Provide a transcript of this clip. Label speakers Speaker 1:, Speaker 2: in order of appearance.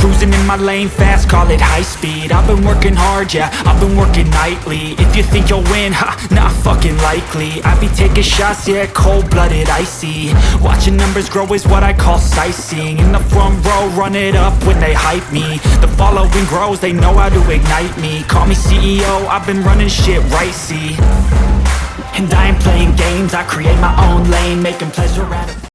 Speaker 1: Cruising in my lane fast, call it high speed. I've been working hard, yeah, I've been working nightly. If you think you'll win, ha, not fucking likely. I be taking shots, yeah, cold-blooded, icy. Watching numbers grow is what I call sightseeing. In the front row, run it up when they hype me. The following grows, they know how to ignite me. Call me CEO, I've been running shit right, see. And I ain't playing games, I create my own lane, making pleasure out of